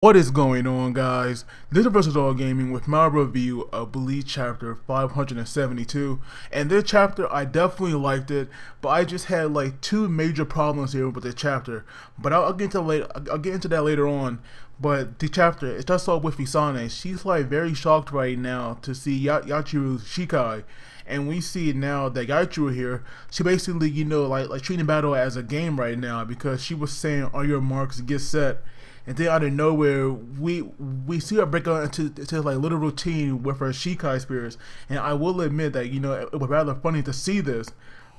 What is going on, guys? This is Versus All Gaming with my review of Bleach chapter 572. And this chapter, I definitely liked it, but I just had like two major problems here with the chapter. But I'll get into that later on. But the chapter, it starts off with Isane. She's like very shocked right now to see Yachiru's Shikai. And we see now that Yachiru here, she basically, like treating battle as a game right now, because she was saying, on your marks, get set. And then out of nowhere, we see her break out into like little routine with her Shikai spirits. And I will admit that, it was rather funny to see this.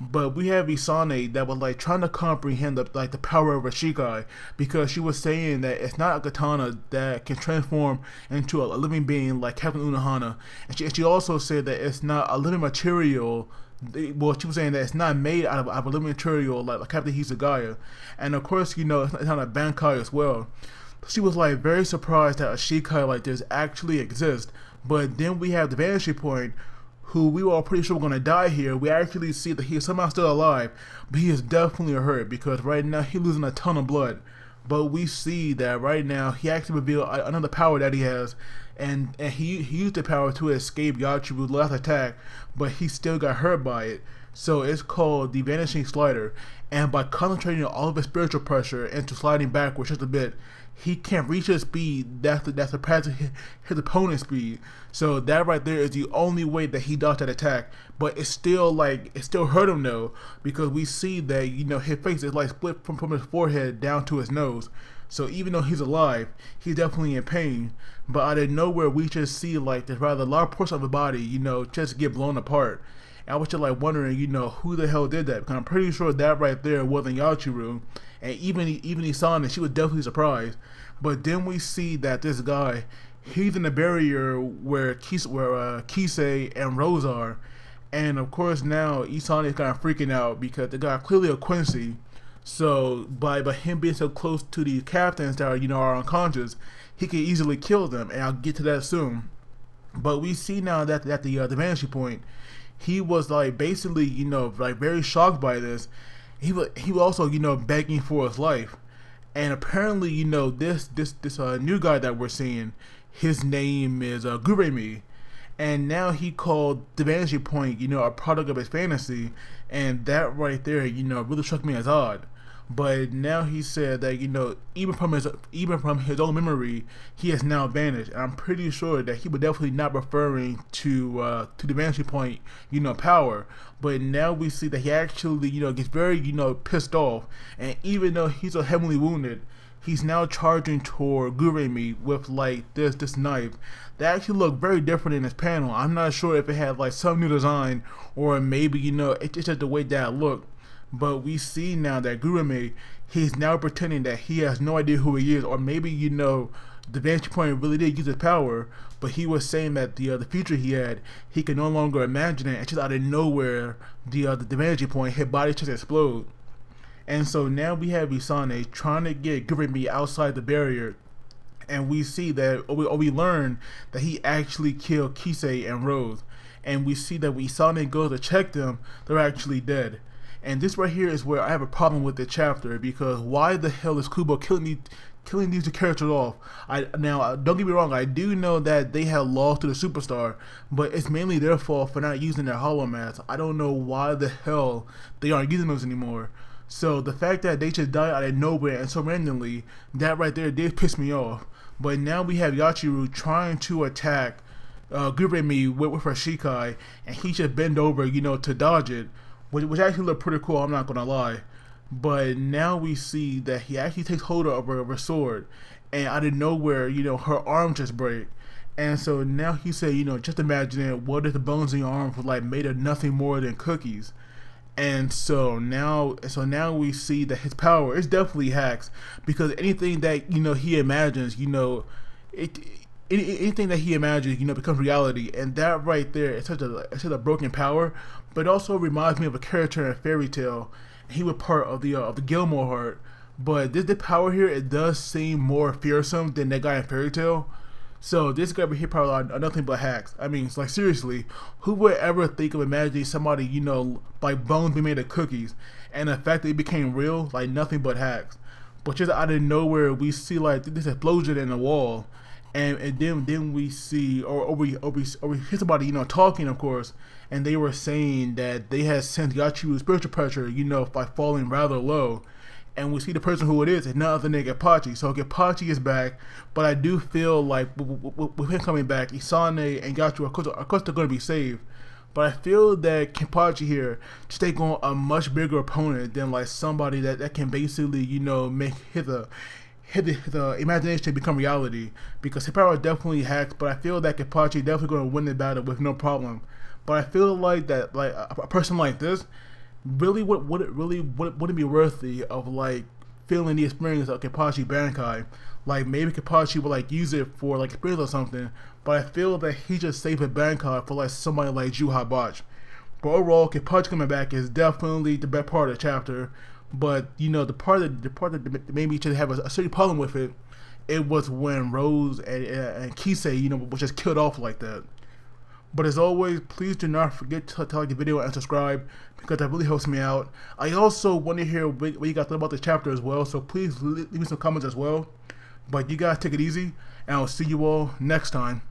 But we have Isane that was like trying to comprehend the power of her Shikai, because she was saying that it's not a katana that can transform into a living being like Captain Unohana. And she also said that it's not a living material. Well, she was saying that it's not made out of a living material like Captain Hisagaya. And of course, it's not a Bankai as well. She was like very surprised that a Shikai like this actually exists. But then we have the vanishing point, who we were all pretty sure were going to die here. We actually see that he is somehow still alive, but he is definitely hurt, because right now he's losing a ton of blood. But we see that right now he actually revealed another power that he has, and he used the power to escape Yachiru's last attack, but he still got hurt by it. So it's called the Vanishing Slider, and by concentrating all of his spiritual pressure into sliding backwards just a bit, he can reach a speed that surpasses his opponent's speed. So that right there is the only way that he dodged that attack. But it still hurt him though, because we see that his face is like split from his forehead down to his nose. So even though he's alive, he's definitely in pain. But out of nowhere, we just see like this rather large portion of the body, just get blown apart. And I was just like wondering, who the hell did that? Because I'm pretty sure that right there wasn't Yachiru. And even Isane, she was definitely surprised. But then we see that this guy, he's in the barrier where Kensei and Rose are. And of course now Isane is kind of freaking out, because the guy clearly a Quincy. So by him being so close to the captains that are unconscious, he can easily kill them. And I'll get to that soon. But we see now that at the vanishing point, he was like basically like very shocked by this. He was also begging for his life. And apparently this new guy that we're seeing, his name is Guremi. And now he called the vanishing point a product of his fantasy. And that right there really struck me as odd. But now he said that even from his own memory, he has now vanished. And I'm pretty sure that he was definitely not referring to the vanishing point power. But now we see that he actually gets very pissed off. And even though he's so heavily wounded, he's now charging toward Guremi with like this knife that actually looked very different in his panel. I'm not sure if it had like some new design, or maybe it's just the way that it looked. But we see now that Guremi, he's now pretending that he has no idea who he is, or maybe the vanishing point really did use his power, but he was saying that the future he had, he can no longer imagine it, and just out of nowhere, the vanishing point, his body just explode. And so now we have Isane trying to get Guremi outside the barrier, and we see that, or we learn that he actually killed Kensei and Rose, and we see that when Isane goes to check them, they're actually dead. And this right here is where I have a problem with the chapter, because why the hell is Kubo killing these two characters off? Now, don't get me wrong, I do know that they have lost to the superstar, but it's mainly their fault for not using their hollow masks. I don't know why the hell they aren't using those anymore. So the fact that they just died out of nowhere and so randomly, that right there did piss me off. But now we have Yachiru trying to attack Guremi with her Shikai, and he just bend over, to dodge it. Which actually looked pretty cool, I'm not gonna lie. But now we see that he actually takes hold of her sword, and out of nowhere, her arm just break. And so now he said, just imagine it, what if the bones in your arm were like made of nothing more than cookies? And so now we see that his power is definitely hacks, because anything that he imagines, anything that he imagines, becomes reality. And that right there is such a broken power. But it also reminds me of a character in Fairy Tail. He was part of the Gilmore Heart. But this power here, it does seem more fearsome than that guy in Fairy Tail. So this guy here probably are nothing but hacks. I mean, it's like seriously, who would ever think of imagining somebody, like bones being made of cookies, and the fact that it became real, like nothing but hacks. but just out of nowhere we see like this explosion in the wall, and then we see or we hear somebody talking, of course, and they were saying that they had sent Yachiru spiritual pressure by falling rather low. And we see the person who it is none other than Kenpachi. So Kenpachi is back, but I do feel like with him coming back, Isane and Yachiru, of course they're going to be saved. But I feel that Kenpachi here just take on a much bigger opponent than like somebody that can basically make the imagination become reality, because his power definitely hacks. But I feel that Kenpachi definitely going to win the battle with no problem. But I feel like that like a person like this really wouldn't be worthy of like feeling the experience of Kenpachi Bankai. Like maybe Kenpachi would like use it for like experience or something, but I feel that he just saved a Bankai for like somebody like Juha Botch. But overall, Kenpachi coming back is definitely the best part of the chapter. But the part that made me just have a certain problem with it, it was when Rose and Kensei was just killed off like that. But as always, please do not forget to like the video and subscribe, because that really helps me out. I also want to hear what you guys thought about this chapter as well, so please leave me some comments as well. But you guys take it easy, and I'll see you all next time.